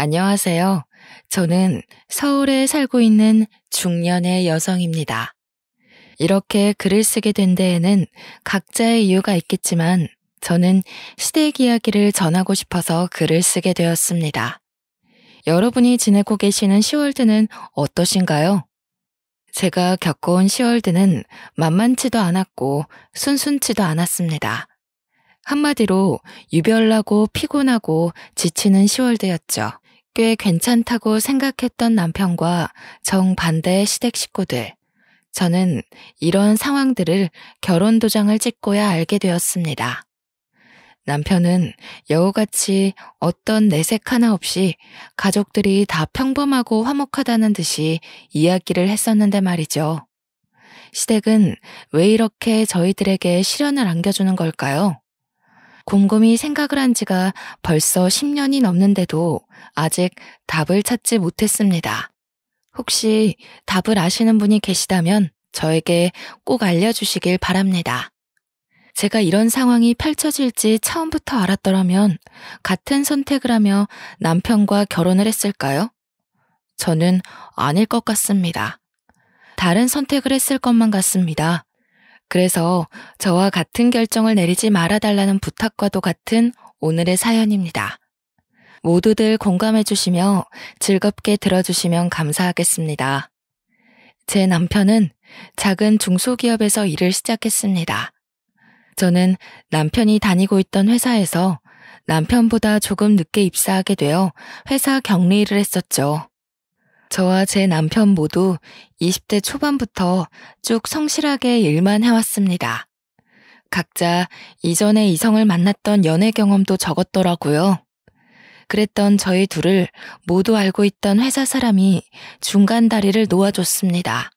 안녕하세요. 저는 서울에 살고 있는 중년의 여성입니다. 이렇게 글을 쓰게 된 데에는 각자의 이유가 있겠지만 저는 시댁 이야기를 전하고 싶어서 글을 쓰게 되었습니다. 여러분이 지내고 계시는 시월드는 어떠신가요? 제가 겪어온 시월드는 만만치도 않았고 순순치도 않았습니다. 한마디로 유별나고 피곤하고 지치는 시월드였죠. 꽤 괜찮다고 생각했던 남편과 정반대의 시댁 식구들. 저는 이런 상황들을 결혼 도장을 찍고야 알게 되었습니다. 남편은 여우같이 어떤 내색 하나 없이 가족들이 다 평범하고 화목하다는 듯이 이야기를 했었는데 말이죠. 시댁은 왜 이렇게 저희들에게 시련을 안겨주는 걸까요? 곰곰이 생각을 한 지가 벌써 10년이 넘는데도 아직 답을 찾지 못했습니다. 혹시 답을 아시는 분이 계시다면 저에게 꼭 알려주시길 바랍니다. 제가 이런 상황이 펼쳐질지 처음부터 알았더라면 같은 선택을 하며 남편과 결혼을 했을까요? 저는 아닐 것 같습니다. 다른 선택을 했을 것만 같습니다. 그래서 저와 같은 결정을 내리지 말아달라는 부탁과도 같은 오늘의 사연입니다. 모두들 공감해 주시며 즐겁게 들어주시면 감사하겠습니다. 제 남편은 작은 중소기업에서 일을 시작했습니다. 저는 남편이 다니고 있던 회사에서 남편보다 조금 늦게 입사하게 되어 회사 격리를 했었죠. 저와 제 남편 모두 20대 초반부터 쭉 성실하게 일만 해왔습니다. 각자 이전에 이성을 만났던 연애 경험도 적었더라고요. 그랬던 저희 둘을 모두 알고 있던 회사 사람이 중간 다리를 놓아줬습니다.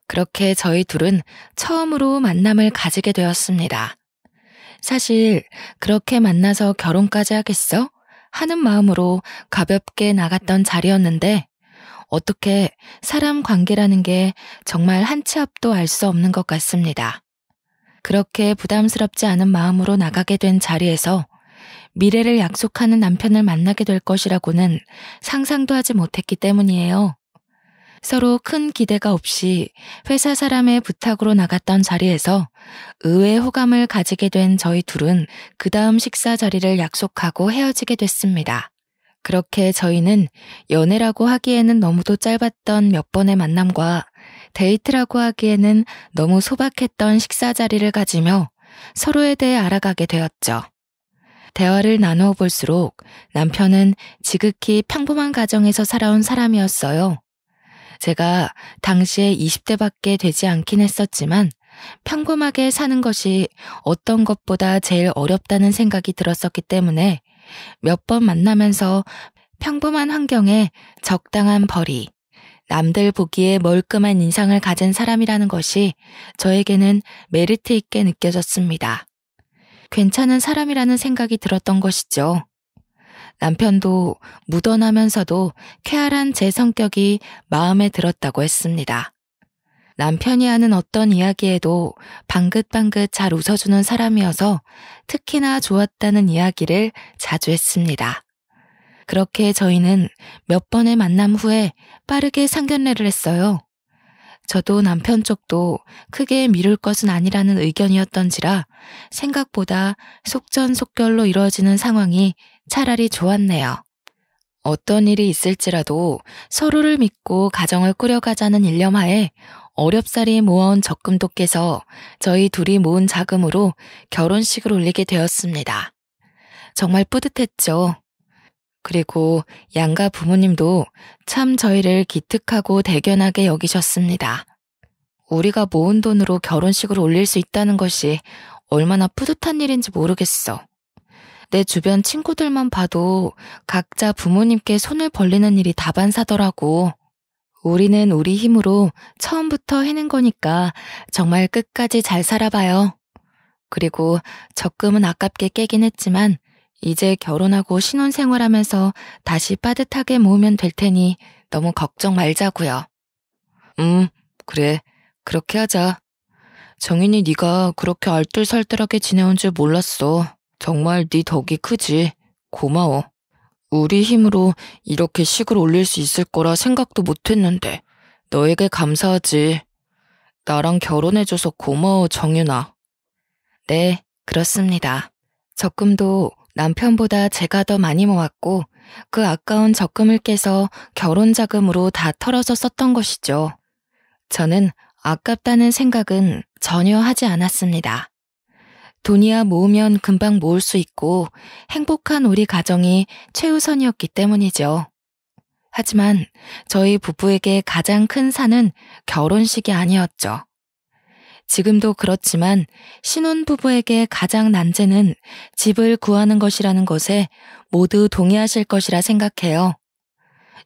그렇게 저희 둘은 처음으로 만남을 가지게 되었습니다. 사실 그렇게 만나서 결혼까지 하겠어? 하는 마음으로 가볍게 나갔던 자리였는데 어떻게 사람 관계라는 게 정말 한 치 앞도 알 수 없는 것 같습니다. 그렇게 부담스럽지 않은 마음으로 나가게 된 자리에서 미래를 약속하는 남편을 만나게 될 것이라고는 상상도 하지 못했기 때문이에요. 서로 큰 기대가 없이 회사 사람의 부탁으로 나갔던 자리에서 의외의 호감을 가지게 된 저희 둘은 그 다음 식사 자리를 약속하고 헤어지게 됐습니다. 그렇게 저희는 연애라고 하기에는 너무도 짧았던 몇 번의 만남과 데이트라고 하기에는 너무 소박했던 식사 자리를 가지며 서로에 대해 알아가게 되었죠. 대화를 나누어 볼수록 남편은 지극히 평범한 가정에서 살아온 사람이었어요. 제가 당시에 20대밖에 되지 않긴 했었지만 평범하게 사는 것이 어떤 것보다 제일 어렵다는 생각이 들었었기 때문에 몇 번 만나면서 평범한 환경에 적당한 벌이, 남들 보기에 멀끔한 인상을 가진 사람이라는 것이 저에게는 메리트 있게 느껴졌습니다. 괜찮은 사람이라는 생각이 들었던 것이죠. 남편도 무던하면서도 쾌활한 제 성격이 마음에 들었다고 했습니다. 남편이 하는 어떤 이야기에도 방긋방긋 잘 웃어주는 사람이어서 특히나 좋았다는 이야기를 자주 했습니다. 그렇게 저희는 몇 번의 만남 후에 빠르게 상견례를 했어요. 저도 남편 쪽도 크게 미룰 것은 아니라는 의견이었던지라 생각보다 속전속결로 이루어지는 상황이 차라리 좋았네요. 어떤 일이 있을지라도 서로를 믿고 가정을 꾸려가자는 일념하에 어렵사리 모아온 적금도 깨서 저희 둘이 모은 자금으로 결혼식을 올리게 되었습니다. 정말 뿌듯했죠. 그리고 양가 부모님도 참 저희를 기특하고 대견하게 여기셨습니다. 우리가 모은 돈으로 결혼식을 올릴 수 있다는 것이 얼마나 뿌듯한 일인지 모르겠어. 내 주변 친구들만 봐도 각자 부모님께 손을 벌리는 일이 다반사더라고. 우리는 우리 힘으로 처음부터 해낸 거니까 정말 끝까지 잘 살아봐요. 그리고 적금은 아깝게 깨긴 했지만 이제 결혼하고 신혼생활하면서 다시 빠듯하게 모으면 될 테니 너무 걱정 말자고요. 그래. 그렇게 하자. 정인이 네가 그렇게 알뜰살뜰하게 지내온 줄 몰랐어. 정말 네 덕이 크지. 고마워. 우리 힘으로 이렇게 식을 올릴 수 있을 거라 생각도 못했는데 너에게 감사하지. 나랑 결혼해줘서 고마워, 정윤아. 네, 그렇습니다. 적금도 남편보다 제가 더 많이 모았고 그 아까운 적금을 깨서 결혼 자금으로 다 털어서 썼던 것이죠. 저는 아깝다는 생각은 전혀 하지 않았습니다. 돈이야 모으면 금방 모을 수 있고 행복한 우리 가정이 최우선이었기 때문이죠. 하지만 저희 부부에게 가장 큰 산은 결혼식이 아니었죠. 지금도 그렇지만 신혼부부에게 가장 난제는 집을 구하는 것이라는 것에 모두 동의하실 것이라 생각해요.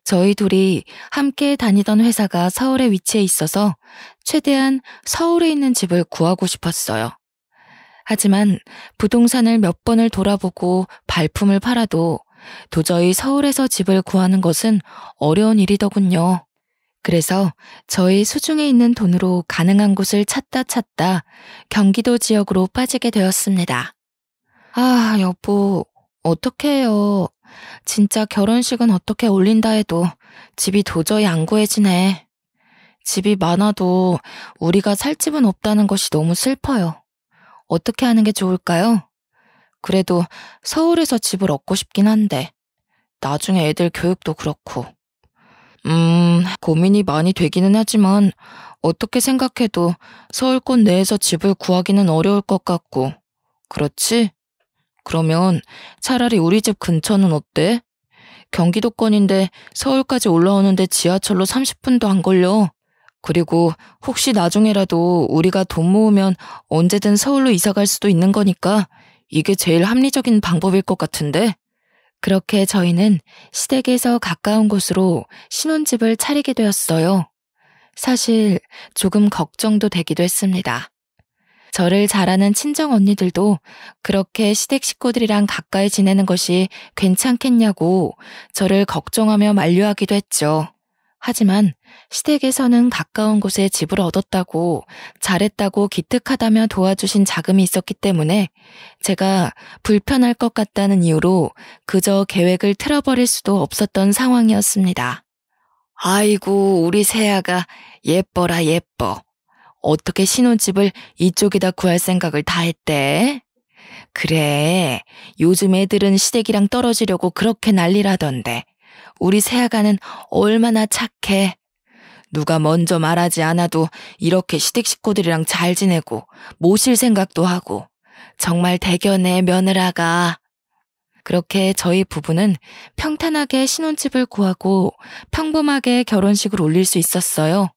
저희 둘이 함께 다니던 회사가 서울에 위치해 있어서 최대한 서울에 있는 집을 구하고 싶었어요. 하지만 부동산을 몇 번을 돌아보고 발품을 팔아도 도저히 서울에서 집을 구하는 것은 어려운 일이더군요. 그래서 저희 수중에 있는 돈으로 가능한 곳을 찾다 경기도 지역으로 빠지게 되었습니다. 아, 여보, 어떡해 해요. 진짜 결혼식은 어떻게 올린다 해도 집이 도저히 안 구해지네. 집이 많아도 우리가 살 집은 없다는 것이 너무 슬퍼요. 어떻게 하는 게 좋을까요? 그래도 서울에서 집을 얻고 싶긴 한데 나중에 애들 교육도 그렇고. 고민이 많이 되기는 하지만 어떻게 생각해도 서울권 내에서 집을 구하기는 어려울 것 같고. 그렇지? 그러면 차라리 우리 집 근처는 어때? 경기도권인데 서울까지 올라오는데 지하철로 30분도 안 걸려. 그리고 혹시 나중에라도 우리가 돈 모으면 언제든 서울로 이사 갈 수도 있는 거니까 이게 제일 합리적인 방법일 것 같은데? 그렇게 저희는 시댁에서 가까운 곳으로 신혼집을 차리게 되었어요. 사실 조금 걱정도 되기도 했습니다. 저를 잘 아는 친정 언니들도 그렇게 시댁 식구들이랑 가까이 지내는 것이 괜찮겠냐고 저를 걱정하며 만류하기도 했죠. 하지만 시댁에서는 가까운 곳에 집을 얻었다고 잘했다고 기특하다며 도와주신 자금이 있었기 때문에 제가 불편할 것 같다는 이유로 그저 계획을 틀어버릴 수도 없었던 상황이었습니다. 아이고, 우리 새아가 예뻐라 예뻐. 어떻게 신혼집을 이쪽에다 구할 생각을 다 했대? 그래, 요즘 애들은 시댁이랑 떨어지려고 그렇게 난리라던데 우리 새아가는 얼마나 착해. 누가 먼저 말하지 않아도 이렇게 시댁 식구들이랑 잘 지내고 모실 생각도 하고 정말 대견해 며느라가. 그렇게 저희 부부는 평탄하게 신혼집을 구하고 평범하게 결혼식을 올릴 수 있었어요.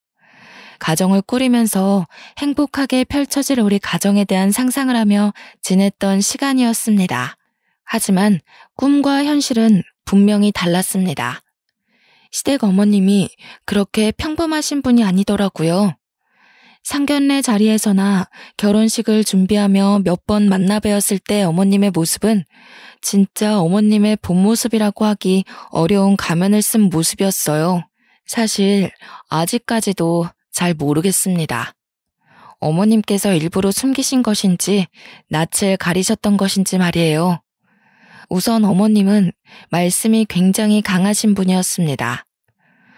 가정을 꾸리면서 행복하게 펼쳐질 우리 가정에 대한 상상을 하며 지냈던 시간이었습니다. 하지만 꿈과 현실은 분명히 달랐습니다. 시댁 어머님이 그렇게 평범하신 분이 아니더라고요. 상견례 자리에서나 결혼식을 준비하며 몇 번 만나 뵈었을 때 어머님의 모습은 진짜 어머님의 본 모습이라고 하기 어려운 가면을 쓴 모습이었어요. 사실 아직까지도 잘 모르겠습니다. 어머님께서 일부러 숨기신 것인지 낯을 가리셨던 것인지 말이에요. 우선 어머님은 말씀이 굉장히 강하신 분이었습니다.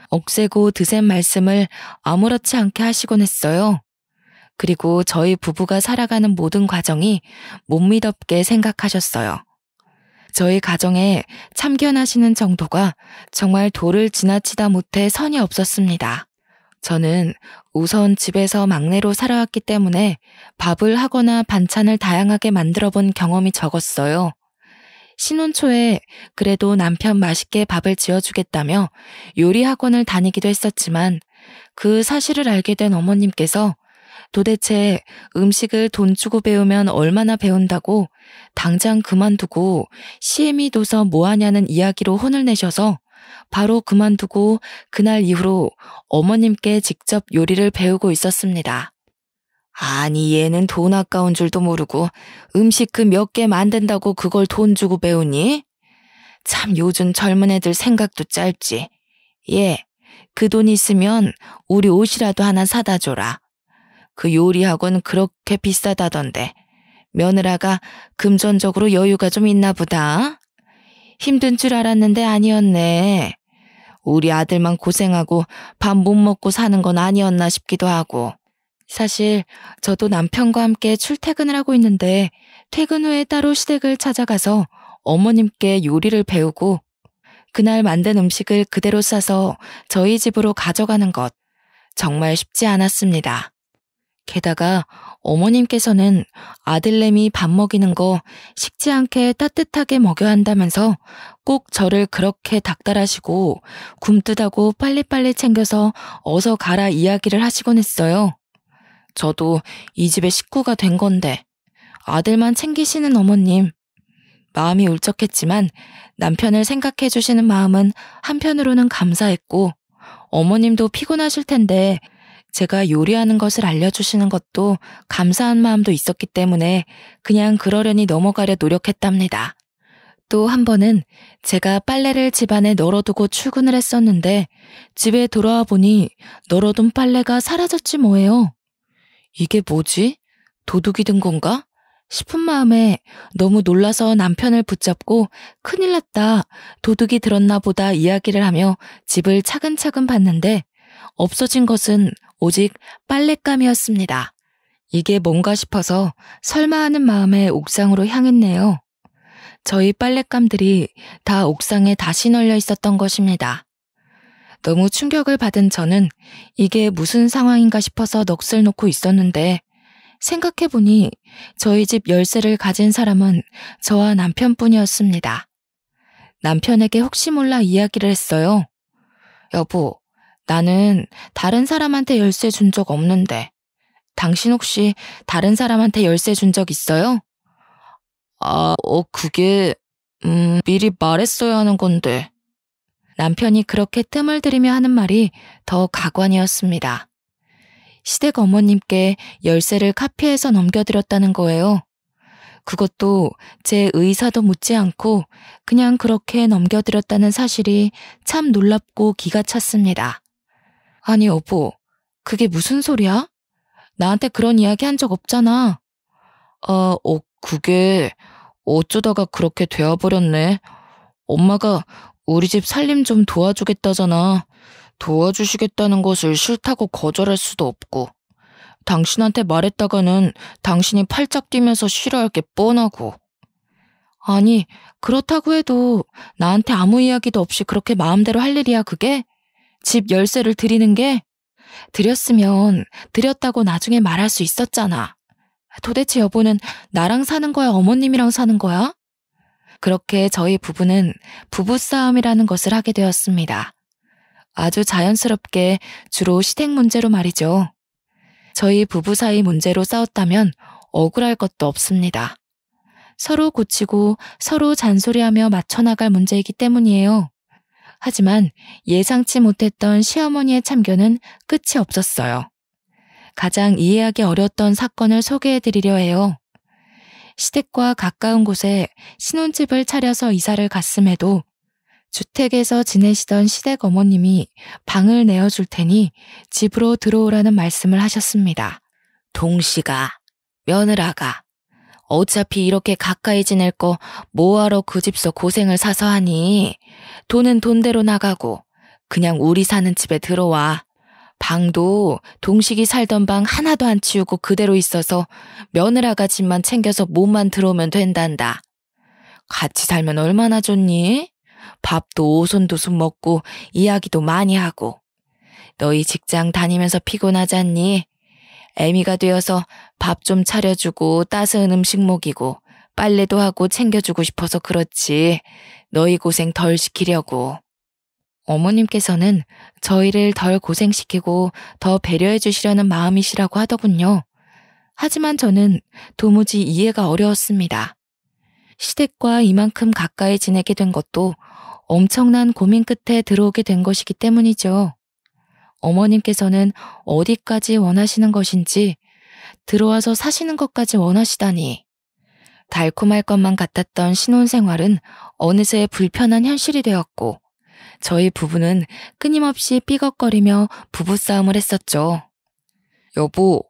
억세고 드센 말씀을 아무렇지 않게 하시곤 했어요. 그리고 저희 부부가 살아가는 모든 과정이 못 믿었게 생각하셨어요. 저희 가정에 참견하시는 정도가 정말 도를 지나치다 못해 선이 없었습니다. 저는 우선 집에서 막내로 살아왔기 때문에 밥을 하거나 반찬을 다양하게 만들어 본 경험이 적었어요. 신혼 초에 그래도 남편 맛있게 밥을 지어주겠다며 요리 학원을 다니기도 했었지만 그 사실을 알게 된 어머님께서 도대체 음식을 돈 주고 배우면 얼마나 배운다고 당장 그만두고 시애미 둬서 뭐하냐는 이야기로 혼을 내셔서 바로 그만두고 그날 이후로 어머님께 직접 요리를 배우고 있었습니다. 아니, 얘는 돈 아까운 줄도 모르고 음식 그 몇 개 만든다고 그걸 돈 주고 배우니? 참 요즘 젊은 애들 생각도 짧지. 얘, 그 돈 있으면 우리 옷이라도 하나 사다 줘라. 그 요리학원 그렇게 비싸다던데 며느라가 금전적으로 여유가 좀 있나 보다. 힘든 줄 알았는데 아니었네. 우리 아들만 고생하고 밥 못 먹고 사는 건 아니었나 싶기도 하고. 사실 저도 남편과 함께 출퇴근을 하고 있는데 퇴근 후에 따로 시댁을 찾아가서 어머님께 요리를 배우고 그날 만든 음식을 그대로 싸서 저희 집으로 가져가는 것 정말 쉽지 않았습니다. 게다가 어머님께서는 아들내미 밥 먹이는 거 식지 않게 따뜻하게 먹여야 한다면서 꼭 저를 그렇게 닥달하시고 굼뜨다고 빨리빨리 챙겨서 어서 가라 이야기를 하시곤 했어요. 저도 이 집의 식구가 된 건데 아들만 챙기시는 어머님. 마음이 울적했지만 남편을 생각해 주시는 마음은 한편으로는 감사했고 어머님도 피곤하실 텐데 제가 요리하는 것을 알려주시는 것도 감사한 마음도 있었기 때문에 그냥 그러려니 넘어가려 노력했답니다. 또 한 번은 제가 빨래를 집안에 널어두고 출근을 했었는데 집에 돌아와 보니 널어둔 빨래가 사라졌지 뭐예요. 이게 뭐지? 도둑이 든 건가? 싶은 마음에 너무 놀라서 남편을 붙잡고 큰일 났다, 도둑이 들었나 보다 이야기를 하며 집을 차근차근 봤는데 없어진 것은 오직 빨랫감이었습니다. 이게 뭔가 싶어서 설마 하는 마음에 옥상으로 향했네요. 저희 빨랫감들이 다 옥상에 다시 널려 있었던 것입니다. 너무 충격을 받은 저는 이게 무슨 상황인가 싶어서 넋을 놓고 있었는데 생각해보니 저희 집 열쇠를 가진 사람은 저와 남편뿐이었습니다. 남편에게 혹시 몰라 이야기를 했어요. 여보, 나는 다른 사람한테 열쇠 준 적 없는데 당신 혹시 다른 사람한테 열쇠 준 적 있어요? 그게 미리 말했어야 하는 건데. 남편이 그렇게 뜸을 들이며 하는 말이 더 가관이었습니다. 시댁 어머님께 열쇠를 카피해서 넘겨드렸다는 거예요. 그것도 제 의사도 묻지 않고 그냥 그렇게 넘겨드렸다는 사실이 참 놀랍고 기가 찼습니다. 아니 여보, 그게 무슨 소리야? 나한테 그런 이야기 한 적 없잖아. 그게 어쩌다가 그렇게 되어버렸네. 엄마가 우리 집 살림 좀 도와주겠다잖아. 도와주시겠다는 것을 싫다고 거절할 수도 없고 당신한테 말했다가는 당신이 팔짝 뛰면서 싫어할 게 뻔하고. 아니, 그렇다고 해도 나한테 아무 이야기도 없이 그렇게 마음대로 할 일이야 그게? 집 열쇠를 드리는 게? 드렸으면 드렸다고 나중에 말할 수 있었잖아. 도대체 여보는 나랑 사는 거야, 어머님이랑 사는 거야? 그렇게 저희 부부는 부부싸움이라는 것을 하게 되었습니다. 아주 자연스럽게 주로 시댁 문제로 말이죠. 저희 부부 사이 문제로 싸웠다면 억울할 것도 없습니다. 서로 고치고 서로 잔소리하며 맞춰나갈 문제이기 때문이에요. 하지만 예상치 못했던 시어머니의 참견은 끝이 없었어요. 가장 이해하기 어려웠던 사건을 소개해드리려 해요. 시댁과 가까운 곳에 신혼집을 차려서 이사를 갔음에도 주택에서 지내시던 시댁 어머님이 방을 내어줄 테니 집으로 들어오라는 말씀을 하셨습니다. 동시가, 며느라가, 어차피 이렇게 가까이 지낼 거 뭐하러 그 집서 고생을 사서 하니? 돈은 돈대로 나가고 그냥 우리 사는 집에 들어와. 방도 동식이 살던 방 하나도 안 치우고 그대로 있어서 며느라가 집만 챙겨서 몸만 들어오면 된단다. 같이 살면 얼마나 좋니? 밥도 오손도손 먹고 이야기도 많이 하고. 너희 직장 다니면서 피곤하지 않니? 애미가 되어서 밥 좀 차려주고 따스한 음식 먹이고 빨래도 하고 챙겨주고 싶어서 그렇지. 너희 고생 덜 시키려고. 어머님께서는 저희를 덜 고생시키고 더 배려해 주시려는 마음이시라고 하더군요. 하지만 저는 도무지 이해가 어려웠습니다. 시댁과 이만큼 가까이 지내게 된 것도 엄청난 고민 끝에 들어오게 된 것이기 때문이죠. 어머님께서는 어디까지 원하시는 것인지 들어와서 사시는 것까지 원하시다니. 달콤할 것만 같았던 신혼생활은 어느새 불편한 현실이 되었고 저희 부부는 끊임없이 삐걱거리며 부부싸움을 했었죠. 여보,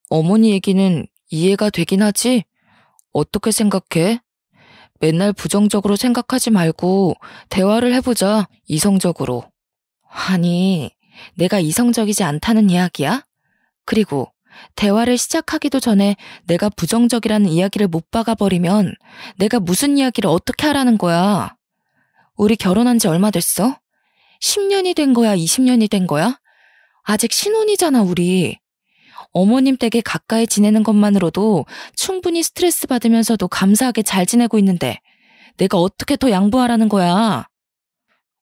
어머니 얘기는 이해가 되긴 하지? 어떻게 생각해? 맨날 부정적으로 생각하지 말고 대화를 해보자, 이성적으로. 아니, 내가 이성적이지 않다는 이야기야? 그리고 대화를 시작하기도 전에 내가 부정적이라는 이야기를 못 박아버리면 내가 무슨 이야기를 어떻게 하라는 거야? 우리 결혼한 지 얼마 됐어? 10년이 된 거야, 20년이 된 거야? 아직 신혼이잖아, 우리. 어머님 댁에 가까이 지내는 것만으로도 충분히 스트레스 받으면서도 감사하게 잘 지내고 있는데 내가 어떻게 더 양보하라는 거야?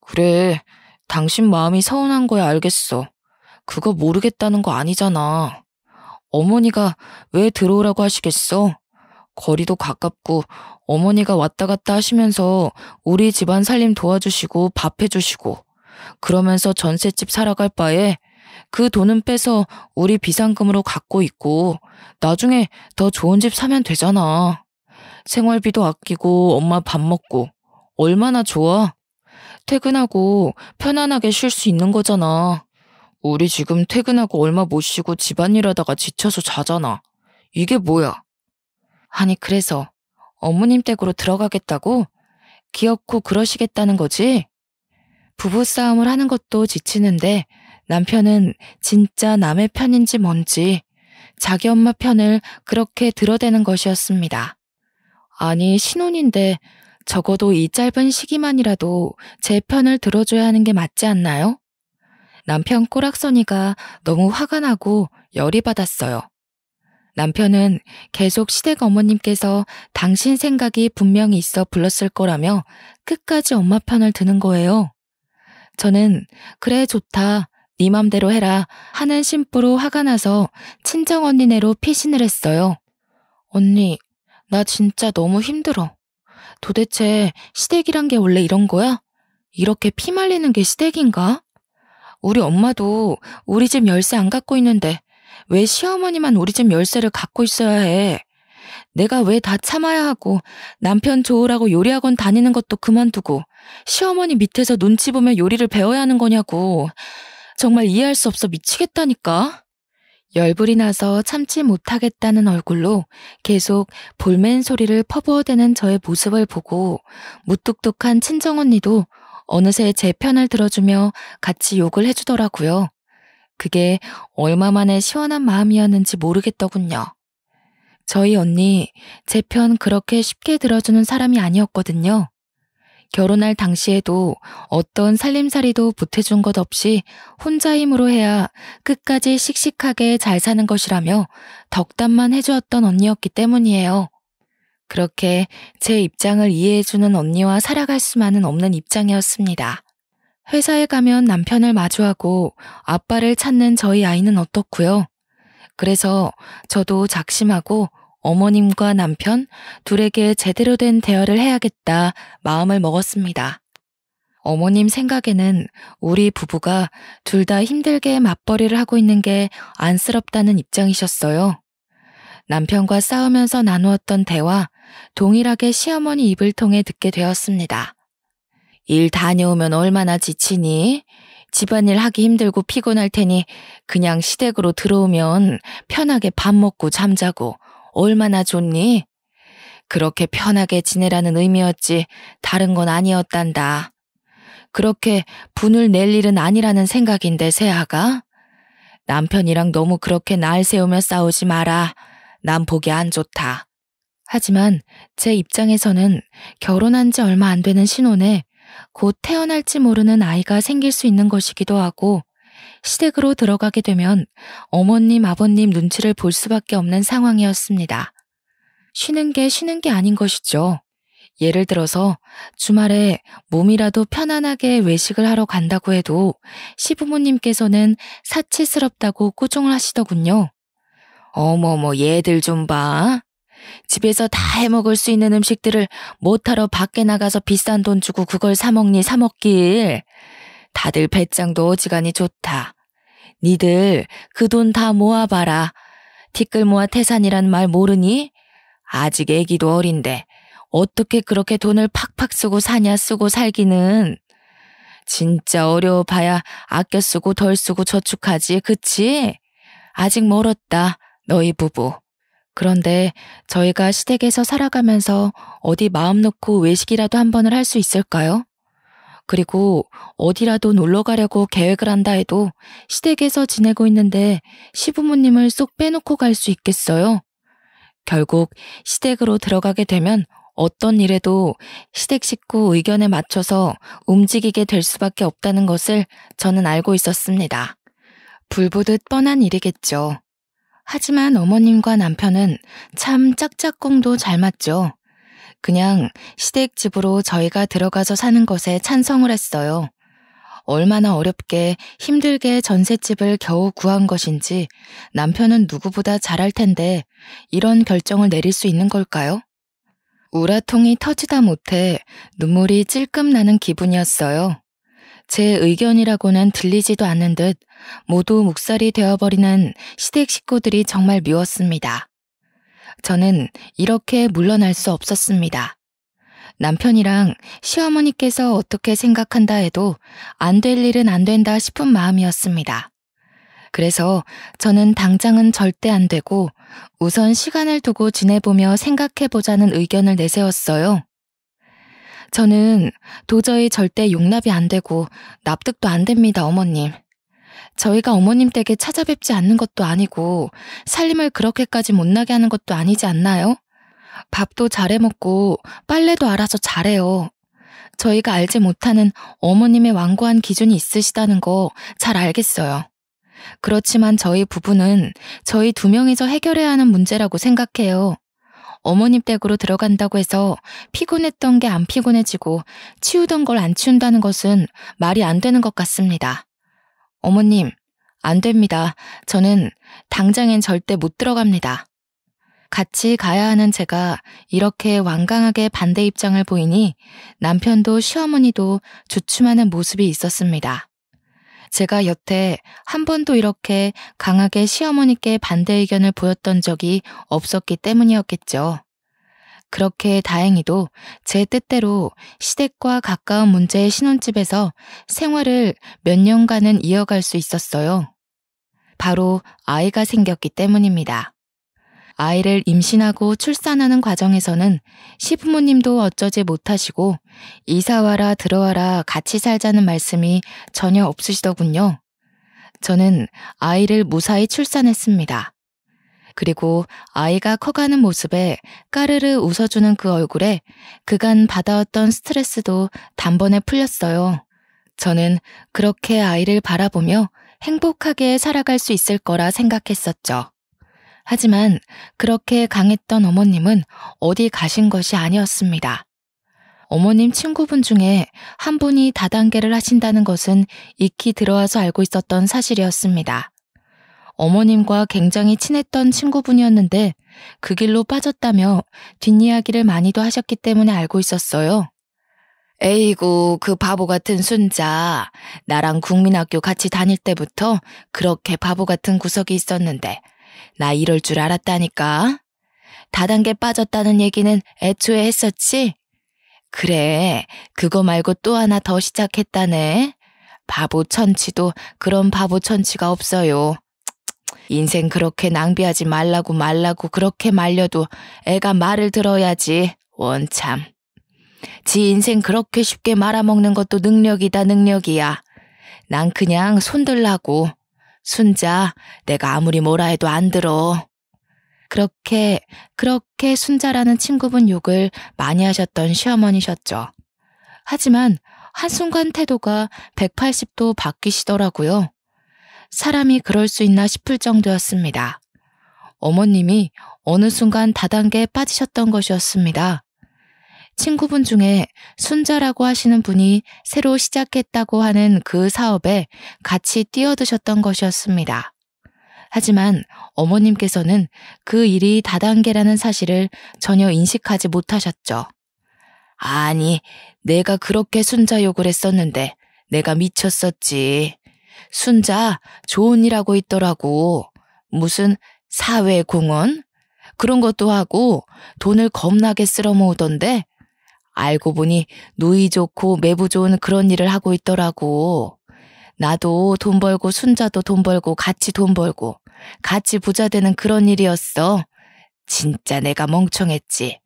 그래, 당신 마음이 서운한 거야, 알겠어. 그거 모르겠다는 거 아니잖아. 어머니가 왜 들어오라고 하시겠어? 거리도 가깝고 어머니가 왔다 갔다 하시면서 우리 집안 살림 도와주시고 밥 해주시고 그러면서 전셋집 살아갈 바에 그 돈은 빼서 우리 비상금으로 갖고 있고 나중에 더 좋은 집 사면 되잖아. 생활비도 아끼고 엄마 밥 먹고 얼마나 좋아? 퇴근하고 편안하게 쉴 수 있는 거잖아. 우리 지금 퇴근하고 얼마 못 쉬고 집안일 하다가 지쳐서 자잖아. 이게 뭐야? 아니 그래서 어머님 댁으로 들어가겠다고? 귀엽고 그러시겠다는 거지? 부부싸움을 하는 것도 지치는데 남편은 진짜 남의 편인지 뭔지 자기 엄마 편을 그렇게 들어대는 것이었습니다. 아니 신혼인데 적어도 이 짧은 시기만이라도 제 편을 들어줘야 하는 게 맞지 않나요? 남편 꼬락서니가 너무 화가 나고 열이 받았어요. 남편은 계속 시댁 어머님께서 당신 생각이 분명히 있어 불렀을 거라며 끝까지 엄마 편을 드는 거예요. 저는 그래 좋다, 네 맘대로 해라 하는 심보로 화가 나서 친정언니네로 피신을 했어요. 언니, 나 진짜 너무 힘들어. 도대체 시댁이란 게 원래 이런 거야? 이렇게 피 말리는 게 시댁인가? 우리 엄마도 우리 집 열쇠 안 갖고 있는데 왜 시어머니만 우리 집 열쇠를 갖고 있어야 해? 내가 왜 다 참아야 하고 남편 좋으라고 요리학원 다니는 것도 그만두고 시어머니 밑에서 눈치 보며 요리를 배워야 하는 거냐고. 정말 이해할 수 없어 미치겠다니까. 열불이 나서 참지 못하겠다는 얼굴로 계속 볼멘 소리를 퍼부어대는 저의 모습을 보고 무뚝뚝한 친정언니도 어느새 제 편을 들어주며 같이 욕을 해주더라고요. 그게 얼마만에 시원한 마음이었는지 모르겠더군요. 저희 언니, 제 편 그렇게 쉽게 들어주는 사람이 아니었거든요. 결혼할 당시에도 어떤 살림살이도 보태준 것 없이 혼자 힘으로 해야 끝까지 씩씩하게 잘 사는 것이라며 덕담만 해주었던 언니였기 때문이에요. 그렇게 제 입장을 이해해주는 언니와 살아갈 수만은 없는 입장이었습니다. 회사에 가면 남편을 마주하고 아빠를 찾는 저희 아이는 어떻고요? 그래서 저도 작심하고 어머님과 남편 둘에게 제대로 된 대화를 해야겠다 마음을 먹었습니다. 어머님 생각에는 우리 부부가 둘 다 힘들게 맞벌이를 하고 있는 게 안쓰럽다는 입장이셨어요. 남편과 싸우면서 나누었던 대화, 동일하게 시어머니 입을 통해 듣게 되었습니다. 일 다녀오면 얼마나 지치니? 집안일 하기 힘들고 피곤할 테니 그냥 시댁으로 들어오면 편하게 밥 먹고 잠자고 얼마나 좋니? 그렇게 편하게 지내라는 의미였지 다른 건 아니었단다. 그렇게 분을 낼 일은 아니라는 생각인데 새아가? 남편이랑 너무 그렇게 날 세우며 싸우지 마라. 난 보기 안 좋다. 하지만 제 입장에서는 결혼한 지 얼마 안 되는 신혼에 곧 태어날지 모르는 아이가 생길 수 있는 것이기도 하고 시댁으로 들어가게 되면 어머님, 아버님 눈치를 볼 수밖에 없는 상황이었습니다. 쉬는 게 아닌 것이죠. 예를 들어서 주말에 몸이라도 편안하게 외식을 하러 간다고 해도 시부모님께서는 사치스럽다고 꾸중을 하시더군요. 어머머 얘들 좀 봐. 집에서 다 해먹을 수 있는 음식들을 못하러 밖에 나가서 비싼 돈 주고 그걸 사먹니 사먹길. 다들 배짱도 어지간히 좋다. 니들 그 돈 다 모아봐라. 티끌 모아 태산이란 말 모르니? 아직 애기도 어린데 어떻게 그렇게 돈을 팍팍 쓰고 사냐 쓰고 살기는. 진짜 어려워봐야 아껴 쓰고 덜 쓰고 저축하지 그치? 아직 멀었다 너희 부부. 그런데 저희가 시댁에서 살아가면서 어디 마음 놓고 외식이라도 한 번을 할 수 있을까요? 그리고 어디라도 놀러 가려고 계획을 한다 해도 시댁에서 지내고 있는데 시부모님을 쏙 빼놓고 갈 수 있겠어요? 결국 시댁으로 들어가게 되면 어떤 일에도 시댁 식구 의견에 맞춰서 움직이게 될 수밖에 없다는 것을 저는 알고 있었습니다. 불보듯 뻔한 일이겠죠. 하지만 어머님과 남편은 참 짝짝꿍도 잘 맞죠. 그냥 시댁 집으로 저희가 들어가서 사는 것에 찬성을 했어요. 얼마나 어렵게 힘들게 전셋집을 겨우 구한 것인지 남편은 누구보다 잘할 텐데 이런 결정을 내릴 수 있는 걸까요? 우라통이 터지다 못해 눈물이 찔끔 나는 기분이었어요. 제 의견이라고는 들리지도 않는 듯 모두 묵살이 되어버리는 시댁 식구들이 정말 미웠습니다. 저는 이렇게 물러날 수 없었습니다. 남편이랑 시어머니께서 어떻게 생각한다 해도 안 될 일은 안 된다 싶은 마음이었습니다. 그래서 저는 당장은 절대 안 되고 우선 시간을 두고 지내보며 생각해보자는 의견을 내세웠어요. 저는 도저히 절대 용납이 안 되고 납득도 안 됩니다, 어머님. 저희가 어머님 댁에 찾아뵙지 않는 것도 아니고 살림을 그렇게까지 못나게 하는 것도 아니지 않나요? 밥도 잘해 먹고 빨래도 알아서 잘해요. 저희가 알지 못하는 어머님의 완고한 기준이 있으시다는 거 잘 알겠어요. 그렇지만 저희 부부는 저희 두 명이서 해결해야 하는 문제라고 생각해요. 어머님 댁으로 들어간다고 해서 피곤했던 게 안 피곤해지고 치우던 걸 안 치운다는 것은 말이 안 되는 것 같습니다. 어머님, 안 됩니다. 저는 당장엔 절대 못 들어갑니다. 같이 가야 하는 제가 이렇게 완강하게 반대 입장을 보이니 남편도 시어머니도 주춤하는 모습이 있었습니다. 제가 여태 한 번도 이렇게 강하게 시어머니께 반대 의견을 보였던 적이 없었기 때문이었겠죠. 그렇게 다행히도 제 뜻대로 시댁과 가까운 문제의 신혼집에서 생활을 몇 년간은 이어갈 수 있었어요. 바로 아이가 생겼기 때문입니다. 아이를 임신하고 출산하는 과정에서는 시부모님도 어쩌지 못하시고 이사와라 들어와라 같이 살자는 말씀이 전혀 없으시더군요. 저는 아이를 무사히 출산했습니다. 그리고 아이가 커가는 모습에 까르르 웃어주는 그 얼굴에 그간 받아왔던 스트레스도 단번에 풀렸어요. 저는 그렇게 아이를 바라보며 행복하게 살아갈 수 있을 거라 생각했었죠. 하지만 그렇게 강했던 어머님은 어디 가신 것이 아니었습니다. 어머님 친구분 중에 한 분이 다단계를 하신다는 것은 익히 들어와서 알고 있었던 사실이었습니다. 어머님과 굉장히 친했던 친구분이었는데 그 길로 빠졌다며 뒷이야기를 많이도 하셨기 때문에 알고 있었어요. 에이구, 그 바보 같은 순자. 나랑 국민학교 같이 다닐 때부터 그렇게 바보 같은 구석이 있었는데 나 이럴 줄 알았다니까. 다단계 빠졌다는 얘기는 애초에 했었지? 그래, 그거 말고 또 하나 더 시작했다네. 바보 천치도 그런 바보 천치가 없어요. 인생 그렇게 낭비하지 말라고 그렇게 말려도 애가 말을 들어야지. 원참. 지 인생 그렇게 쉽게 말아먹는 것도 능력이야. 난 그냥 손들라고. 순자, 내가 아무리 뭐라 해도 안 들어. 그렇게 순자라는 친구분 욕을 많이 하셨던 시어머니셨죠. 하지만 한순간 태도가 180도 바뀌시더라고요. 사람이 그럴 수 있나 싶을 정도였습니다. 어머님이 어느 순간 다단계에 빠지셨던 것이었습니다. 친구분 중에 순자라고 하시는 분이 새로 시작했다고 하는 그 사업에 같이 뛰어드셨던 것이었습니다. 하지만 어머님께서는 그 일이 다단계라는 사실을 전혀 인식하지 못하셨죠. 아니, 내가 그렇게 순자 욕을 했었는데 내가 미쳤었지. 순자 좋은 일 하고 있더라고. 무슨 사회공헌? 그런 것도 하고 돈을 겁나게 쓸어 모으던데 알고 보니 누이 좋고 매부 좋은 그런 일을 하고 있더라고. 나도 돈 벌고 순자도 돈 벌고 같이 돈 벌고 같이 부자 되는 그런 일이었어. 진짜 내가 멍청했지.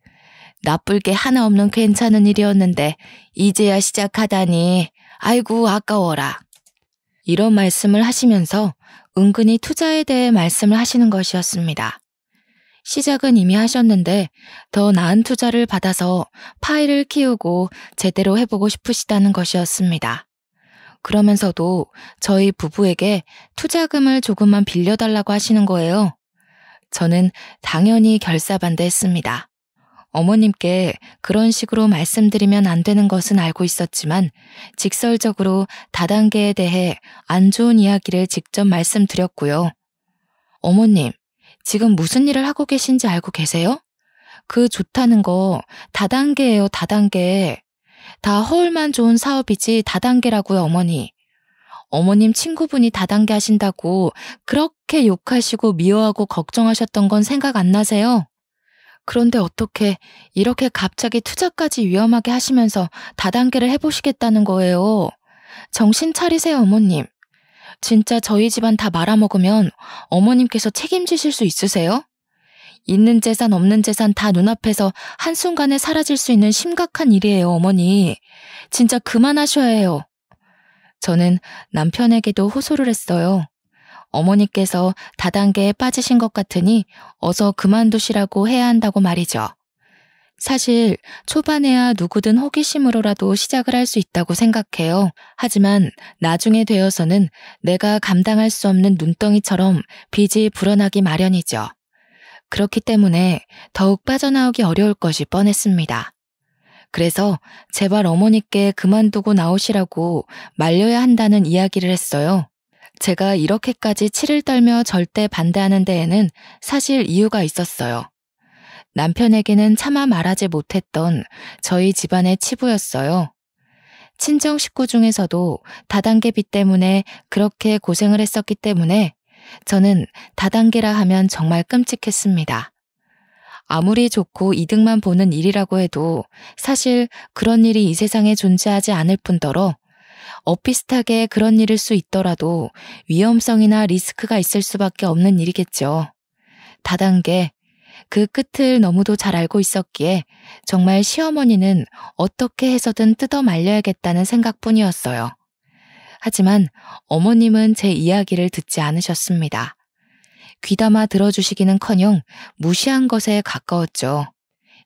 나쁠 게 하나 없는 괜찮은 일이었는데 이제야 시작하다니. 아이고 아까워라. 이런 말씀을 하시면서 은근히 투자에 대해 말씀을 하시는 것이었습니다. 시작은 이미 하셨는데 더 나은 투자를 받아서 파일을 키우고 제대로 해보고 싶으시다는 것이었습니다. 그러면서도 저희 부부에게 투자금을 조금만 빌려달라고 하시는 거예요. 저는 당연히 결사반대했습니다. 어머님께 그런 식으로 말씀드리면 안 되는 것은 알고 있었지만 직설적으로 다단계에 대해 안 좋은 이야기를 직접 말씀드렸고요. 어머님, 지금 무슨 일을 하고 계신지 알고 계세요? 그 좋다는 거 다단계예요, 다단계. 다 허울만 좋은 사업이지 다단계라고요, 어머니. 어머님 친구분이 다단계 하신다고 그렇게 욕하시고 미워하고 걱정하셨던 건 생각 안 나세요? 그런데 어떻게 이렇게 갑자기 투자까지 위험하게 하시면서 다단계를 해보시겠다는 거예요? 정신 차리세요, 어머님. 진짜 저희 집안 다 말아먹으면 어머님께서 책임지실 수 있으세요? 있는 재산 없는 재산 다 눈앞에서 한순간에 사라질 수 있는 심각한 일이에요, 어머니. 진짜 그만하셔야 해요. 저는 남편에게도 호소를 했어요. 어머니께서 다단계에 빠지신 것 같으니 어서 그만두시라고 해야 한다고 말이죠. 사실 초반에야 누구든 호기심으로라도 시작을 할 수 있다고 생각해요. 하지만 나중에 되어서는 내가 감당할 수 없는 눈덩이처럼 빚이 불어나기 마련이죠. 그렇기 때문에 더욱 빠져나오기 어려울 것이 뻔했습니다. 그래서 제발 어머니께 그만두고 나오시라고 말려야 한다는 이야기를 했어요. 제가 이렇게까지 치를 떨며 절대 반대하는 데에는 사실 이유가 있었어요. 남편에게는 차마 말하지 못했던 저희 집안의 치부였어요. 친정 식구 중에서도 다단계 빚 때문에 그렇게 고생을 했었기 때문에 저는 다단계라 하면 정말 끔찍했습니다. 아무리 좋고 이득만 보는 일이라고 해도 사실 그런 일이 이 세상에 존재하지 않을 뿐더러 엇비슷하게 그런 일일 수 있더라도 위험성이나 리스크가 있을 수밖에 없는 일이겠죠. 다단계, 그 끝을 너무도 잘 알고 있었기에 정말 시어머니는 어떻게 해서든 뜯어 말려야겠다는 생각뿐이었어요. 하지만 어머님은 제 이야기를 듣지 않으셨습니다. 귀담아 들어주시기는커녕 무시한 것에 가까웠죠.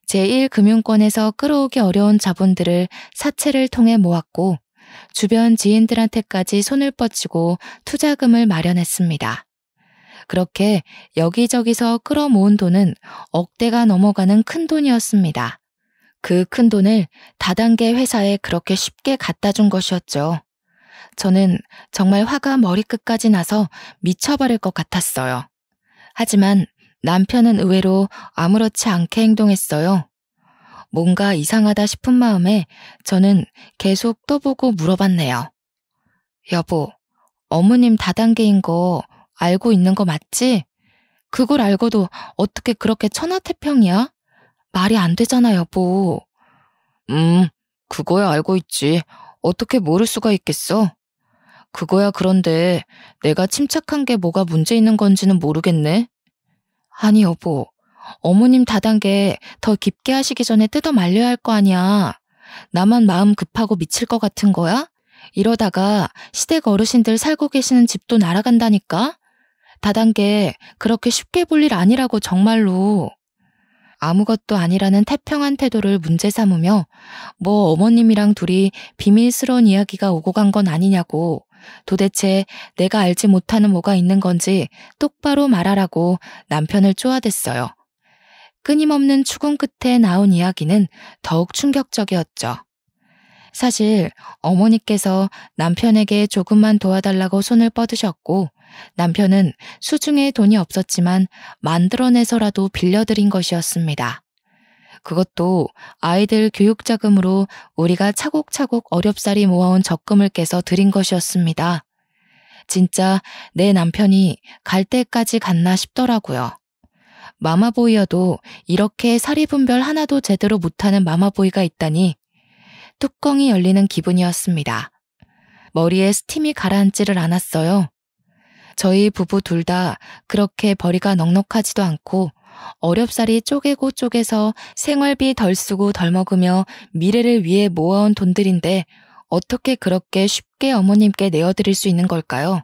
제1금융권에서 끌어오기 어려운 자본들을 사채를 통해 모았고 주변 지인들한테까지 손을 뻗치고 투자금을 마련했습니다. 그렇게 여기저기서 끌어모은 돈은 억대가 넘어가는 큰 돈이었습니다. 그 큰 돈을 다단계 회사에 그렇게 쉽게 갖다 준 것이었죠. 저는 정말 화가 머리끝까지 나서 미쳐버릴 것 같았어요. 하지만 남편은 의외로 아무렇지 않게 행동했어요. 뭔가 이상하다 싶은 마음에 저는 계속 떠보고 물어봤네요. 여보, 어머님 다단계인 거 알고 있는 거 맞지? 그걸 알고도 어떻게 그렇게 천하태평이야? 말이 안 되잖아, 여보. 그거야 알고 있지. 어떻게 모를 수가 있겠어? 그거야 그런데 내가 침착한 게 뭐가 문제 있는 건지는 모르겠네. 아니, 여보. 어머님 다단계 더 깊게 하시기 전에 뜯어 말려야 할 거 아니야. 나만 마음 급하고 미칠 것 같은 거야? 이러다가 시댁 어르신들 살고 계시는 집도 날아간다니까? 다단계 그렇게 쉽게 볼 일 아니라고 정말로. 아무것도 아니라는 태평한 태도를 문제 삼으며 뭐 어머님이랑 둘이 비밀스러운 이야기가 오고 간 건 아니냐고 도대체 내가 알지 못하는 뭐가 있는 건지 똑바로 말하라고 남편을 쪼아댔어요. 끊임없는 추궁 끝에 나온 이야기는 더욱 충격적이었죠. 사실 어머니께서 남편에게 조금만 도와달라고 손을 뻗으셨고 남편은 수중에 돈이 없었지만 만들어내서라도 빌려드린 것이었습니다. 그것도 아이들 교육자금으로 우리가 차곡차곡 어렵사리 모아온 적금을 깨서 드린 것이었습니다. 진짜 내 남편이 갈 때까지 갔나 싶더라고요. 마마보이여도 이렇게 사리분별 하나도 제대로 못하는 마마보이가 있다니 뚜껑이 열리는 기분이었습니다. 머리에 스팀이 가라앉지를 않았어요. 저희 부부 둘 다 그렇게 벌이가 넉넉하지도 않고 어렵사리 쪼개고 쪼개서 생활비 덜 쓰고 덜 먹으며 미래를 위해 모아온 돈들인데 어떻게 그렇게 쉽게 어머님께 내어드릴 수 있는 걸까요?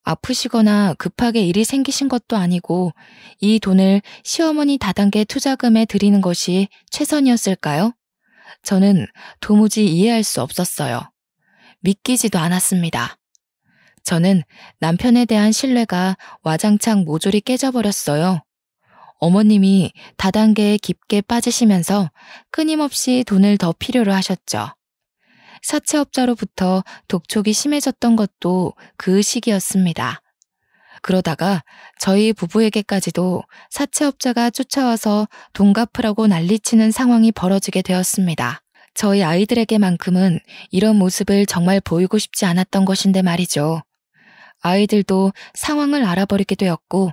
아프시거나 급하게 일이 생기신 것도 아니고 이 돈을 시어머니 다단계 투자금에 드리는 것이 최선이었을까요? 저는 도무지 이해할 수 없었어요. 믿기지도 않았습니다. 저는 남편에 대한 신뢰가 와장창 모조리 깨져버렸어요. 어머님이 다단계에 깊게 빠지시면서 끊임없이 돈을 더 필요로 하셨죠. 사채업자로부터 독촉이 심해졌던 것도 그 시기였습니다. 그러다가 저희 부부에게까지도 사채업자가 쫓아와서 돈 갚으라고 난리치는 상황이 벌어지게 되었습니다. 저희 아이들에게만큼은 이런 모습을 정말 보이고 싶지 않았던 것인데 말이죠. 아이들도 상황을 알아버리게 되었고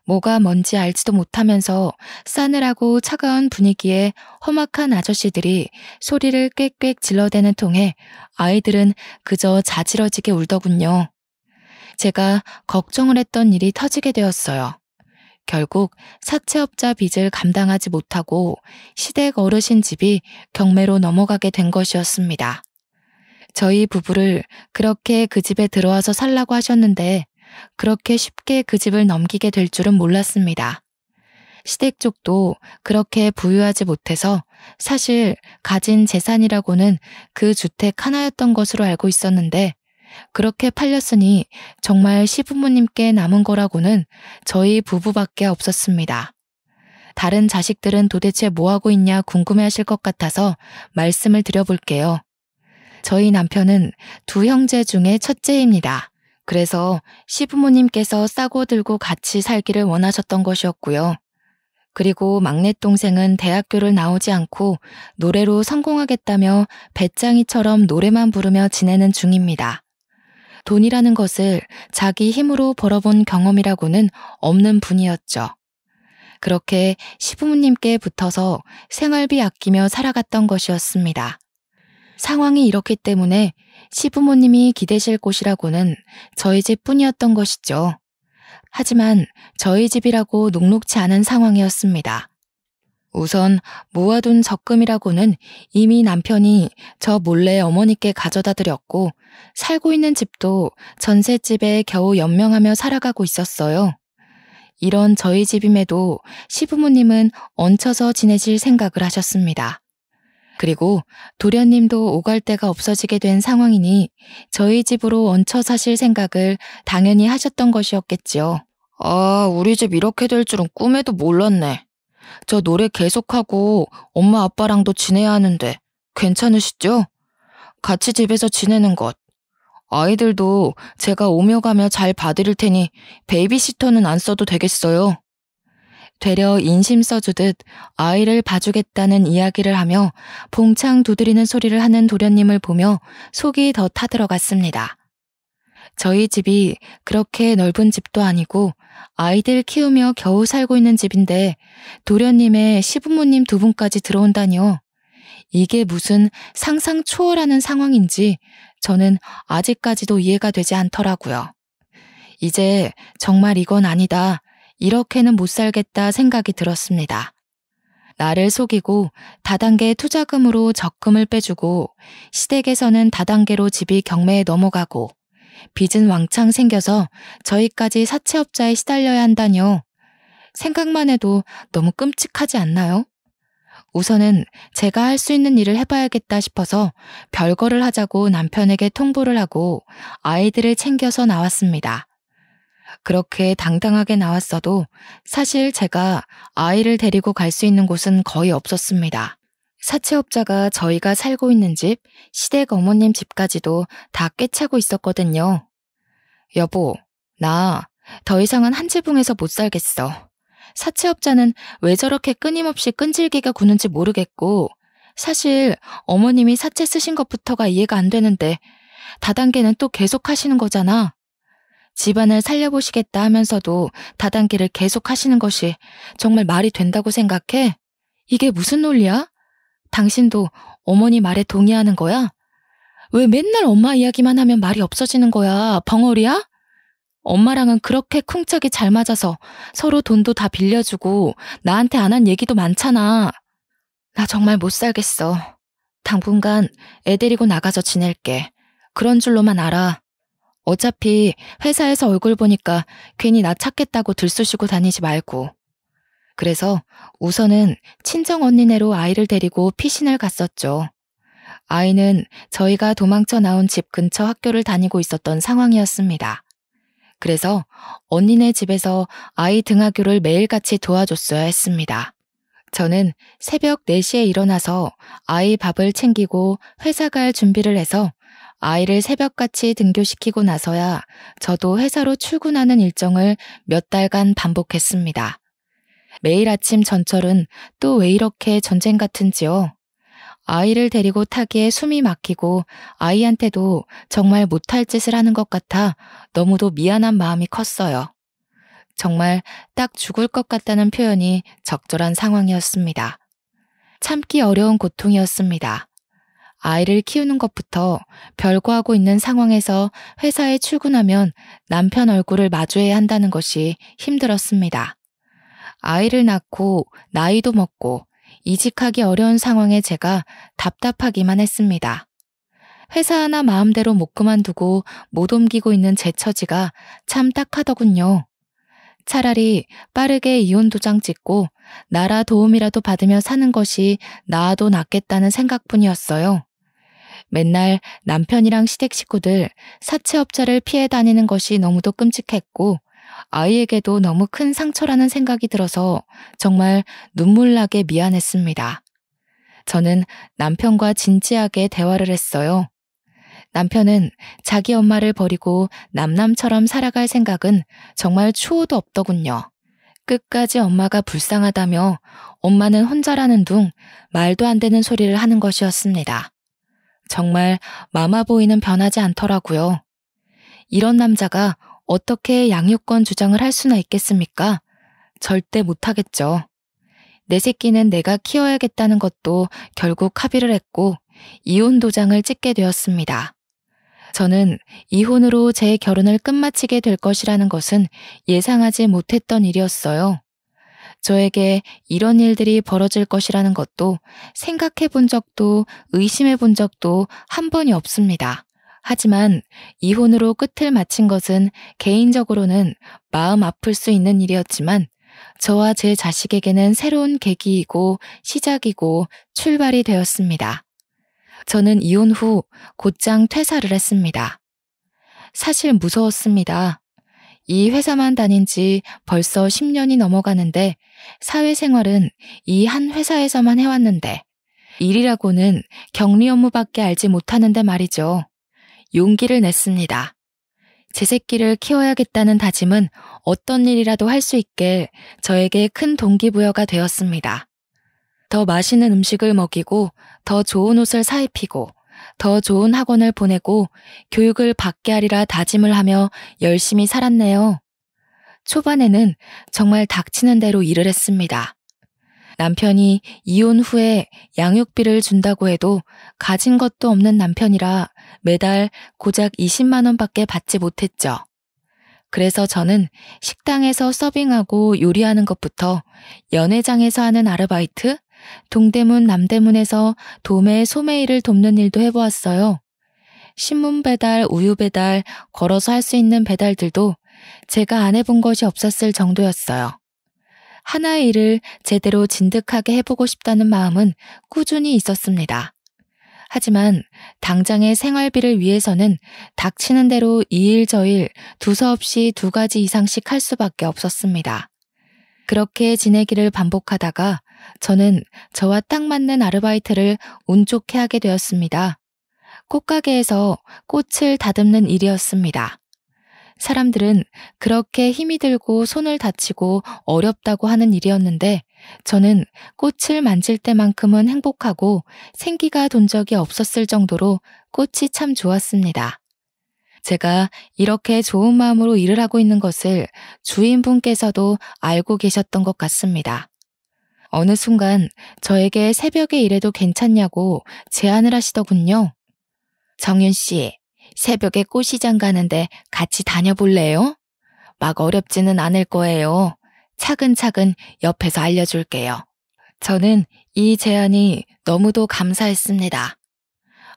뭐가 뭔지 알지도 못하면서 싸늘하고 차가운 분위기에 험악한 아저씨들이 소리를 꽥꽥 질러대는 통에 아이들은 그저 자지러지게 울더군요. 제가 걱정을 했던 일이 터지게 되었어요. 결국 사채업자 빚을 감당하지 못하고 시댁 어르신 집이 경매로 넘어가게 된 것이었습니다. 저희 부부를 그렇게 그 집에 들어와서 살라고 하셨는데 그렇게 쉽게 그 집을 넘기게 될 줄은 몰랐습니다. 시댁 쪽도 그렇게 부유하지 못해서 사실 가진 재산이라고는 그 주택 하나였던 것으로 알고 있었는데 그렇게 팔렸으니 정말 시부모님께 남은 거라고는 저희 부부밖에 없었습니다. 다른 자식들은 도대체 뭐하고 있냐 궁금해하실 것 같아서 말씀을 드려볼게요. 저희 남편은 두 형제 중에 첫째입니다. 그래서 시부모님께서 싸고 들고 같이 살기를 원하셨던 것이었고요. 그리고 막내 동생은 대학교를 나오지 않고 노래로 성공하겠다며 배짱이처럼 노래만 부르며 지내는 중입니다. 돈이라는 것을 자기 힘으로 벌어본 경험이라고는 없는 분이었죠. 그렇게 시부모님께 붙어서 생활비 아끼며 살아갔던 것이었습니다. 상황이 이렇기 때문에 시부모님이 기대실 곳이라고는 저희 집뿐이었던 것이죠. 하지만 저희 집이라고 녹록치 않은 상황이었습니다. 우선 모아둔 적금이라고는 이미 남편이 저 몰래 어머니께 가져다 드렸고 살고 있는 집도 전셋집에 겨우 연명하며 살아가고 있었어요. 이런 저희 집임에도 시부모님은 얹혀서 지내실 생각을 하셨습니다. 그리고 도련님도 오갈 데가 없어지게 된 상황이니 저희 집으로 얹혀 사실 생각을 당연히 하셨던 것이었겠지요. 아, 우리 집 이렇게 될 줄은 꿈에도 몰랐네. 저 노래 계속하고 엄마 아빠랑도 지내야 하는데 괜찮으시죠? 같이 집에서 지내는 것. 아이들도 제가 오며 가며 잘 봐드릴 테니 베이비시터는 안 써도 되겠어요. 되려 인심 써주듯 아이를 봐주겠다는 이야기를 하며 봉창 두드리는 소리를 하는 도련님을 보며 속이 더 타들어갔습니다. 저희 집이 그렇게 넓은 집도 아니고 아이들 키우며 겨우 살고 있는 집인데 도련님의 시부모님 두 분까지 들어온다니요. 이게 무슨 상상 초월하는 상황인지 저는 아직까지도 이해가 되지 않더라고요. 이제 정말 이건 아니다. 이렇게는 못 살겠다 생각이 들었습니다. 나를 속이고 다단계 투자금으로 적금을 빼주고 시댁에서는 다단계로 집이 경매에 넘어가고 빚은 왕창 생겨서 저희까지 사채업자에 시달려야 한다뇨. 생각만 해도 너무 끔찍하지 않나요? 우선은 제가 할 수 있는 일을 해봐야겠다 싶어서 별거를 하자고 남편에게 통보를 하고 아이들을 챙겨서 나왔습니다. 그렇게 당당하게 나왔어도 사실 제가 아이를 데리고 갈 수 있는 곳은 거의 없었습니다. 사채업자가 저희가 살고 있는 집, 시댁 어머님 집까지도 다 꿰차고 있었거든요. 여보, 나 더 이상은 한 지붕에서 못 살겠어. 사채업자는 왜 저렇게 끊임없이 끈질기게 구는지 모르겠고 사실 어머님이 사채 쓰신 것부터가 이해가 안 되는데 다단계는 또 계속 하시는 거잖아. 집안을 살려보시겠다 하면서도 다단계를 계속 하시는 것이 정말 말이 된다고 생각해? 이게 무슨 논리야? 당신도 어머니 말에 동의하는 거야? 왜 맨날 엄마 이야기만 하면 말이 없어지는 거야? 벙어리야? 엄마랑은 그렇게 쿵짝이 잘 맞아서 서로 돈도 다 빌려주고 나한테 안 한 얘기도 많잖아. 나 정말 못 살겠어. 당분간 애 데리고 나가서 지낼게. 그런 줄로만 알아. 어차피 회사에서 얼굴 보니까 괜히 나 찾겠다고 들쑤시고 다니지 말고. 그래서 우선은 친정 언니네로 아이를 데리고 피신을 갔었죠. 아이는 저희가 도망쳐 나온 집 근처 학교를 다니고 있었던 상황이었습니다. 그래서 언니네 집에서 아이 등하교를 매일같이 도와줬어야 했습니다. 저는 새벽 4시에 일어나서 아이 밥을 챙기고 회사 갈 준비를 해서 아이를 새벽같이 등교시키고 나서야 저도 회사로 출근하는 일정을 몇 달간 반복했습니다. 매일 아침 전철은 또 왜 이렇게 전쟁 같은지요? 아이를 데리고 타기에 숨이 막히고 아이한테도 정말 못할 짓을 하는 것 같아 너무도 미안한 마음이 컸어요. 정말 딱 죽을 것 같다는 표현이 적절한 상황이었습니다. 참기 어려운 고통이었습니다. 아이를 키우는 것부터 별거하고 있는 상황에서 회사에 출근하면 남편 얼굴을 마주해야 한다는 것이 힘들었습니다. 아이를 낳고 나이도 먹고 이직하기 어려운 상황에 제가 답답하기만 했습니다. 회사 하나 마음대로 못 그만두고 못 옮기고 있는 제 처지가 참 딱하더군요. 차라리 빠르게 이혼 도장 찍고 나라 도움이라도 받으며 사는 것이 나아도 낫겠다는 생각뿐이었어요. 맨날 남편이랑 시댁 식구들 사채업자를 피해 다니는 것이 너무도 끔찍했고 아이에게도 너무 큰 상처라는 생각이 들어서 정말 눈물나게 미안했습니다. 저는 남편과 진지하게 대화를 했어요. 남편은 자기 엄마를 버리고 남남처럼 살아갈 생각은 정말 추호도 없더군요. 끝까지 엄마가 불쌍하다며 엄마는 혼자라는 둥 말도 안 되는 소리를 하는 것이었습니다. 정말 마마보이는 변하지 않더라고요. 이런 남자가 어떻게 양육권 주장을 할 수나 있겠습니까? 절대 못하겠죠. 내 새끼는 내가 키워야겠다는 것도 결국 합의를 했고 이혼 도장을 찍게 되었습니다. 저는 이혼으로 제 결혼을 끝마치게 될 것이라는 것은 예상하지 못했던 일이었어요. 저에게 이런 일들이 벌어질 것이라는 것도 생각해 본 적도 의심해 본 적도 한 번이 없습니다. 하지만 이혼으로 끝을 마친 것은 개인적으로는 마음 아플 수 있는 일이었지만 저와 제 자식에게는 새로운 계기이고 시작이고 출발이 되었습니다. 저는 이혼 후 곧장 퇴사를 했습니다. 사실 무서웠습니다. 이 회사만 다닌 지 벌써 10년이 넘어가는데 사회생활은 이 한 회사에서만 해왔는데 일이라고는 격리 업무밖에 알지 못하는데 말이죠. 용기를 냈습니다. 제 새끼를 키워야겠다는 다짐은 어떤 일이라도 할 수 있게 저에게 큰 동기부여가 되었습니다. 더 맛있는 음식을 먹이고 더 좋은 옷을 사입히고 더 좋은 학원을 보내고 교육을 받게 하리라 다짐을 하며 열심히 살았네요. 초반에는 정말 닥치는 대로 일을 했습니다. 남편이 이혼 후에 양육비를 준다고 해도 가진 것도 없는 남편이라 매달 고작 20만 원밖에 받지 못했죠. 그래서 저는 식당에서 서빙하고 요리하는 것부터 연회장에서 하는 아르바이트, 동대문 남대문에서 도매 소매일을 돕는 일도 해보았어요. 신문 배달, 우유 배달, 걸어서 할 수 있는 배달들도 제가 안 해본 것이 없었을 정도였어요. 하나의 일을 제대로 진득하게 해보고 싶다는 마음은 꾸준히 있었습니다. 하지만 당장의 생활비를 위해서는 닥치는 대로 이 일 저 일 두서없이 2가지 이상씩 할 수밖에 없었습니다. 그렇게 지내기를 반복하다가 저는 저와 딱 맞는 아르바이트를 운 좋게 하게 되었습니다. 꽃가게에서 꽃을 다듬는 일이었습니다. 사람들은 그렇게 힘이 들고 손을 다치고 어렵다고 하는 일이었는데 저는 꽃을 만질 때만큼은 행복하고 생기가 돈 적이 없었을 정도로 꽃이 참 좋았습니다. 제가 이렇게 좋은 마음으로 일을 하고 있는 것을 주인분께서도 알고 계셨던 것 같습니다. 어느 순간 저에게 새벽에 일해도 괜찮냐고 제안을 하시더군요. 정윤 씨, 새벽에 꽃시장 가는데 같이 다녀볼래요? 막 어렵지는 않을 거예요. 차근차근 옆에서 알려줄게요. 저는 이 제안이 너무도 감사했습니다.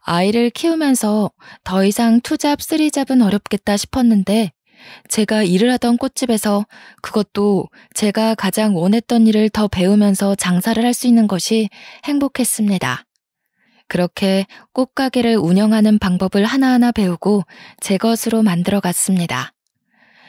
아이를 키우면서 더 이상 투잡, 쓰리잡은 어렵겠다 싶었는데 제가 일을 하던 꽃집에서 그것도 제가 가장 원했던 일을 더 배우면서 장사를 할 수 있는 것이 행복했습니다. 그렇게 꽃가게를 운영하는 방법을 하나하나 배우고 제 것으로 만들어 갔습니다.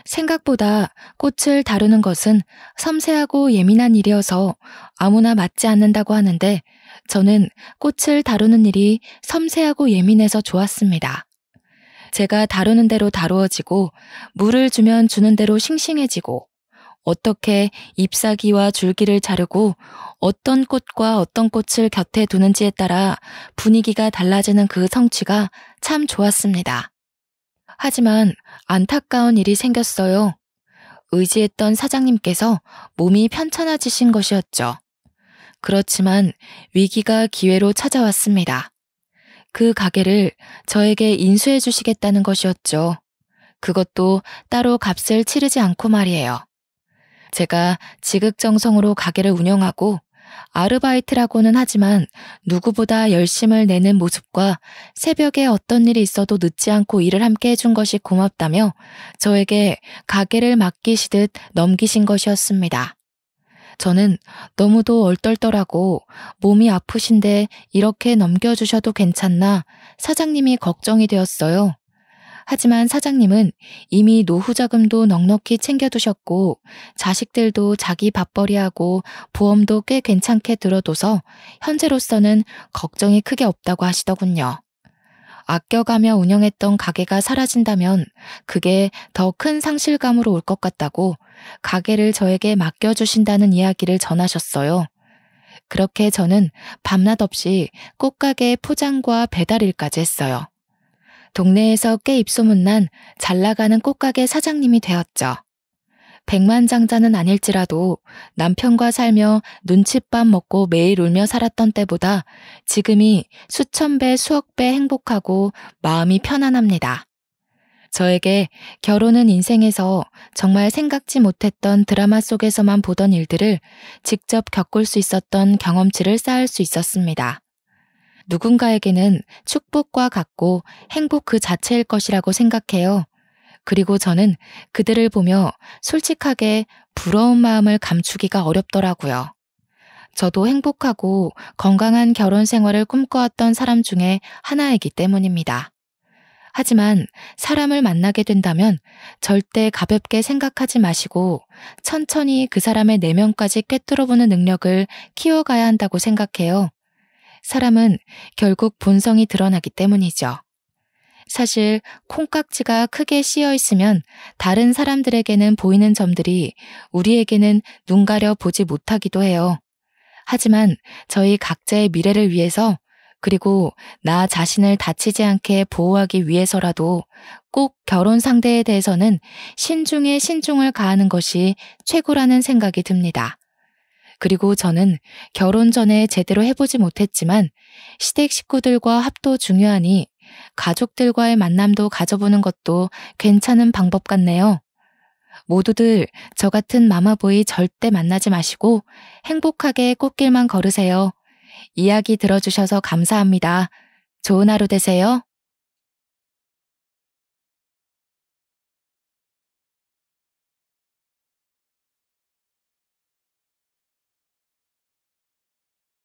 생각보다 꽃을 다루는 것은 섬세하고 예민한 일이어서 아무나 맡지 않는다고 하는데 저는 꽃을 다루는 일이 섬세하고 예민해서 좋았습니다. 제가 다루는 대로 다루어지고 물을 주면 주는 대로 싱싱해지고 어떻게 잎사귀와 줄기를 자르고 어떤 꽃과 어떤 꽃을 곁에 두는지에 따라 분위기가 달라지는 그 성취가 참 좋았습니다. 하지만 안타까운 일이 생겼어요. 의지했던 사장님께서 몸이 편찮아지신 것이었죠. 그렇지만 위기가 기회로 찾아왔습니다. 그 가게를 저에게 인수해 주시겠다는 것이었죠. 그것도 따로 값을 치르지 않고 말이에요. 제가 지극정성으로 가게를 운영하고 아르바이트라고는 하지만 누구보다 열심을 내는 모습과 새벽에 어떤 일이 있어도 늦지 않고 일을 함께 해준 것이 고맙다며 저에게 가게를 맡기시듯 넘기신 것이었습니다. 저는 너무도 얼떨떨하고 몸이 아프신데 이렇게 넘겨주셔도 괜찮나 사장님이 걱정이 되었어요. 하지만 사장님은 이미 노후 자금도 넉넉히 챙겨두셨고 자식들도 자기 밥벌이하고 보험도 꽤 괜찮게 들어둬서 현재로서는 걱정이 크게 없다고 하시더군요. 아껴가며 운영했던 가게가 사라진다면 그게 더 큰 상실감으로 올 것 같다고 가게를 저에게 맡겨주신다는 이야기를 전하셨어요. 그렇게 저는 밤낮 없이 꽃가게 포장과 배달 일까지 했어요. 동네에서 꽤 입소문난 잘나가는 꽃가게 사장님이 되었죠. 백만장자는 아닐지라도 남편과 살며 눈칫밥 먹고 매일 울며 살았던 때보다 지금이 수천 배, 수억 배 행복하고 마음이 편안합니다. 저에게 결혼은 인생에서 정말 생각지 못했던 드라마 속에서만 보던 일들을 직접 겪을 수 있었던 경험치를 쌓을 수 있었습니다. 누군가에게는 축복과 같고 행복 그 자체일 것이라고 생각해요. 그리고 저는 그들을 보며 솔직하게 부러운 마음을 감추기가 어렵더라고요. 저도 행복하고 건강한 결혼 생활을 꿈꿔왔던 사람 중에 하나이기 때문입니다. 하지만 사람을 만나게 된다면 절대 가볍게 생각하지 마시고 천천히 그 사람의 내면까지 꿰뚫어보는 능력을 키워가야 한다고 생각해요. 사람은 결국 본성이 드러나기 때문이죠. 사실 콩깍지가 크게 씌어 있으면 다른 사람들에게는 보이는 점들이 우리에게는 눈 가려 보지 못하기도 해요. 하지만 저희 각자의 미래를 위해서 그리고 나 자신을 다치지 않게 보호하기 위해서라도 꼭 결혼 상대에 대해서는 신중에 신중을 가하는 것이 최고라는 생각이 듭니다. 그리고 저는 결혼 전에 제대로 해보지 못했지만 시댁 식구들과 합도 중요하니 가족들과의 만남도 가져보는 것도 괜찮은 방법 같네요. 모두들 저 같은 마마보이 절대 만나지 마시고 행복하게 꽃길만 걸으세요. 이야기 들어주셔서 감사합니다. 좋은 하루 되세요.